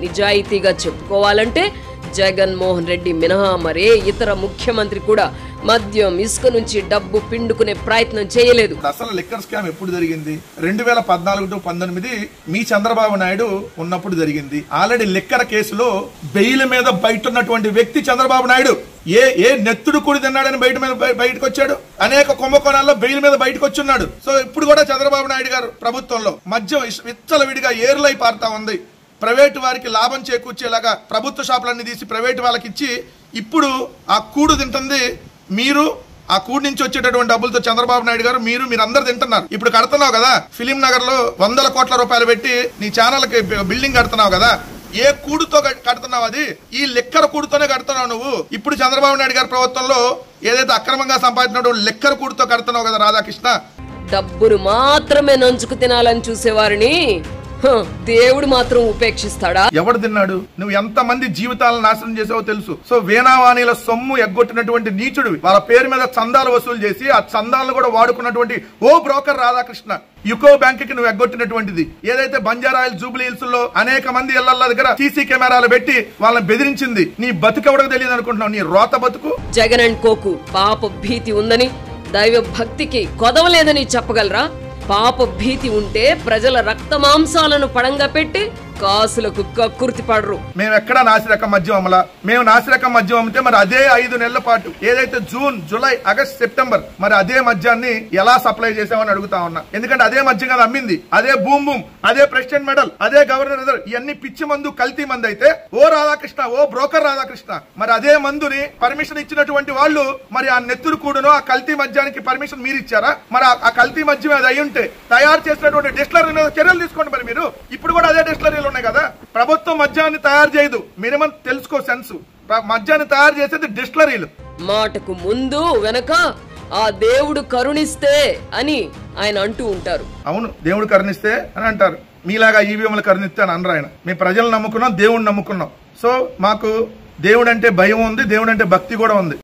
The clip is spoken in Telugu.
నిజాయితీగా చెప్పుకోవాలంటే జగన్మోహన్ రెడ్డి మినహా మరే ఇతర ముఖ్యమంత్రి కూడా మద్యం ఇసుక నుంచి డబ్బు పిండుకునే ప్రయత్నం చేయలేదు. అసలు లిక్కర్ స్కామ్ ఎప్పుడు జరిగింది? 2014 to 19 మీ చంద్రబాబు నాయుడు ఉన్నప్పుడు జరిగింది. ఆల్రెడీ లిక్కర్ కేసులో బెయిల్ మీద బయట ఉన్నటువంటి వ్యక్తి చంద్రబాబు నాయుడు. ఏ నెత్తుడు కూడి తిన్నాడని బయటకు వచ్చాడు. అనేక కుంభకోణాల్లో బెయిల్ మీద బయటకు వచ్చున్నాడు. సో ఇప్పుడు కూడా చంద్రబాబు నాయుడు గారు ప్రభుత్వంలో మద్యం విచ్చలవిడిగా ఏర్లై పారుతా ఉంది. ప్రైవేటు వారికి లాభం చేకూర్చేలాగా ప్రభుత్వ షాపులన్నీ తీసి ప్రైవేటు వాళ్ళకి ఇచ్చి ఇప్పుడు ఆ కూడు తింటుంది మీరు. ఆ కూడి నుంచి వచ్చేటటువంటి డబ్బులతో చంద్రబాబు నాయుడు గారు మీరందరూ తింటున్నారు. ఇప్పుడు కడుతున్నావు కదా ఫిలిం నగర్ లో 100 కోట్ల రూపాయలు పెట్టి నీ ఛానల్ కి బిల్డింగ్ కడుతున్నావు కదా, ఏ కూడుతో కడుతున్నావు? అది ఈ లిక్కర్ కూడుతోనే కడుతున్నావు నువ్వు. ఇప్పుడు చంద్రబాబు నాయుడు గారి ప్రభుత్వంలో ఏదైతే అక్రమంగా సంపాదించినటువంటి లిక్కర్ కూడుతో కడుతున్నావు కదా రాధాకృష్ణ. డబ్బును మాత్రమే నంచుకు తినాలని చూసేవారిని దేవుడు మాత్రం ఉపేక్షిస్తాడా? ఎవడు తిన్నాడు? నువ్వు ఎంత మంది జీవితాలను నాశనం చేసావో తెలుసు. సో వేనావాణిల సొమ్ము ఎగ్గొట్టినటువంటి నీచుడు, వాళ్ళ పేరు మీద చందాలు వసూలు చేసి ఆ చందాలను కూడా వాడుకున్నటువంటి ఓ బ్రోకర్ రాధాకృష్ణ. యుకో బ్యాంక్ కి నువ్వు ఎగ్గొట్టినటువంటిది ఏదైతే బంజారాయిల్ జూబ్లీ హిల్స్ లో అనేక మంది ఇళ్ల దగ్గర సీసీ కెమెరాలు పెట్టి వాళ్ళని బెదిరించింది. నీ బతుకెవడకు తెలియదు అనుకుంటున్నావు? నీ రోత బతుకు. జగన్ అండ్ కోకు పాప భీతి ఉందని, దైవ భక్తికి కొదవలేదని చెప్పగలరా? పాప భీతి ఉంటే ప్రజల రక్త మాంసాలను పడంగా పెట్టి కాసులకు కక్కుర్తి పడరు. మేము ఎక్కడా నాసిరకం మద్యం అమ్మలా. మేము నాసిరకం మద్యం అమ్మితే మరి అదే 5 నెలల పాటు ఏదైతే జూన్, జూలై, ఆగస్ట్, సెప్టెంబర్ మరి అదే మద్యాన్ని ఎలా సప్లై చేసామని అడుగుతా ఉన్నా. ఎందుకంటే అదే మద్యం కదా అమ్మింది. అదే బూమ్ బూమ్, అదే ప్రెసిడెంట్ మెడల్, అదే గవర్నర్ రిజర్వ్, ఇవన్నీ పిచ్చి మందు, కల్తీ మందు అయితే ఓ రాధాకృష్ణ, ఓ బ్రోకర్ రాధాకృష్ణ, మరి అదే మందుని పర్మిషన్ ఇచ్చినటువంటి వాళ్ళు మరి ఆ నెత్తురు కూడును ఆ కల్తీ మద్యానికి పర్మిషన్ మీరు ఇచ్చారా? మరి ఆ కల్తీ మద్యం అది అయి ఉంటే తయారు చేసినటువంటి డిస్టిలరీ మీద చర్యలు తీసుకోండి. మరి మీరు ఇప్పుడు కూడా అదే డిస్టిలరీలు ఉన్నాయి కదా. ప్రభుత్వం మద్యాన్ని తయారు చేయదు, మినిమం తెలుసుకో సెన్స్. మద్యాన్ని తయారు చేసేది డిస్టిలరీలు. మాటకు ముందు వెనక ఆ దేవుడు కరుణిస్తే అని ఆయన అంటూ ఉంటారు. అవును, దేవుడు కరుణిస్తే అని అంటారు. మీలాగా ఈవీఎంలు కరుణిస్తే అని అనరు ఆయన. మేము ప్రజలను నమ్ముకున్నాం, దేవుడిని నమ్ముకున్నాం. సో మాకు దేవుడు అంటే భయం ఉంది, దేవుడు అంటే భక్తి కూడా ఉంది.